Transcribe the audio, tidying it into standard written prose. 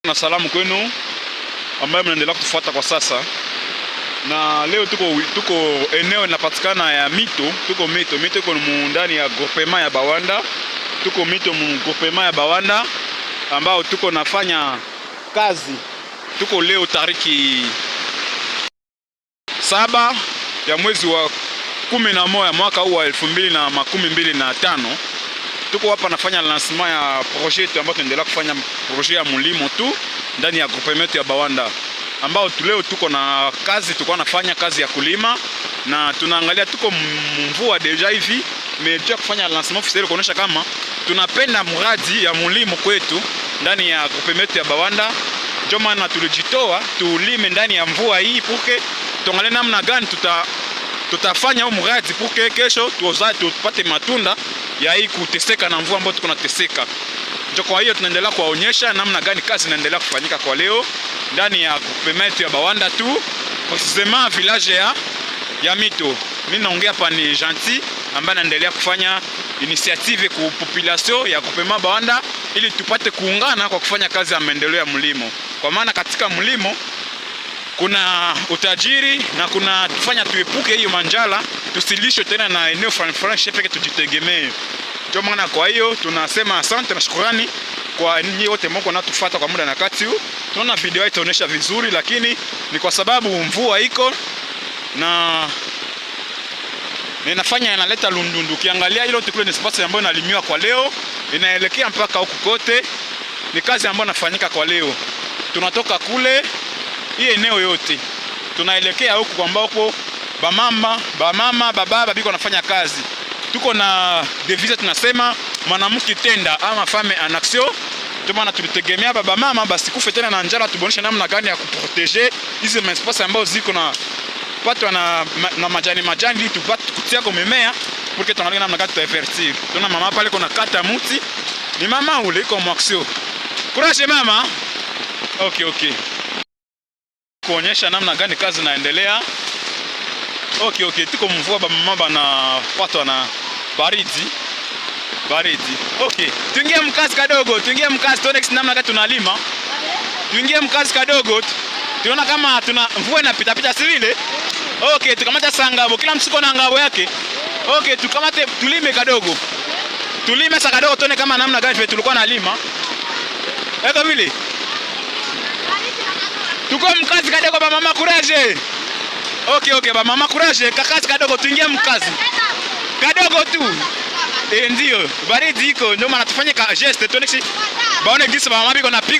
Na salamu kwenu ambayo mnaendelea kutufuata kwa sasa. Na leo tuko eneo linapatikana ya Mito, Mito iko ndani ya groupement ya Bawanda. Tuko Mito groupement ya Bawanda ambao tuko nafanya kazi. Tuko leo tariki 7 ya mwezi wa 11 mwaka huu wa 2025. Tuko hapa nafanya lancement ya projet ambayo tunaendelea kufanya projet ya mulimo tu ndani ya groupement ya Bawanda, ambao leo tuko na kazi, tuko nafanya kazi ya kulima na tunaangalia, tuko mvua deja hivi meja kufanya lancement officiel kuonesha kama tunapenda mradi ya mulimo kwetu ndani ya groupement ya Bawanda. Ndio maana tulijitoa tulime ndani ya mvua hii puke tuangalie namna gani tutafanya huo mradi puke kesho tupate matunda ya hii kuteseka na mvua ambayo tuko nateseka. Ndio kwa hiyo tunaendelea kuwaonyesha namna gani kazi inaendelea kufanyika kwa leo ndani ya groupement ya Bawanda tu, precisement village ya Mito. Mimi naongea hapa ni Gentil ambaye anaendelea kufanya initiative ku population ya groupement Bawanda ili tupate kuungana kwa kufanya kazi ya maendeleo ya mlimo. Kwa maana katika mlimo kuna utajiri na kuna tufanya tuepuke hiyo manjala, tusilishwe tena na eneo fulani peke tujitegemee. Ndio maana kwa hiyo tunasema asante na shukrani kwa nyinyi wote mko natufuata kwa muda na kati huu. Tunaona video itaonyesha vizuri, lakini ni kwa sababu mvua iko na inafanya inaleta lundundu. Ukiangalia hilo tukule ni space ambayo inalimiwa kwa leo, inaelekea mpaka huku kote. Ni kazi ambayo inafanyika kwa leo. Tunatoka kule hii eneo yote tunaelekea huku ambako bamama baba biko wanafanya kazi. Tuko na devise tunasema mwanamke tenda ama femme en action. Ndio maana tulitegemea baba mama basi kufe tena na njala, tuboneshe namna gani ya kuproteger hizi espace ambazo ziko na patwa na majani ili tupate kutia kwa mimea porque tunaangalia namna gani tutavertir. Tuna mama pale kuna kata muti, ni mama ule iko mwaksio. Courage mama. Okay. Kuonyesha namna gani kazi inaendelea. Okay, tuko mvua mama bana patwa na baridi. Okay, tuingie mkazi kadogo, tuone namna gani tunalima. Tuingie mkazi kadogo. Tunaona kama tuna mvua inapita si vile. Okay, tukamata sangabo, kila msiko na ngabo yake. Okay, tukamate tulime kadogo. Tulime sasa kadogo tuone kama namna gani tulikuwa nalima. Eko vile. Tuko mkazi kadogo ba mama courage. Okay, ba mama courage, kakazi kadogo tuingie mkazi. Kadogo tu. Ndio, baridi iko, ndio maana tufanye ka geste tuone baone gisi ba mama biko na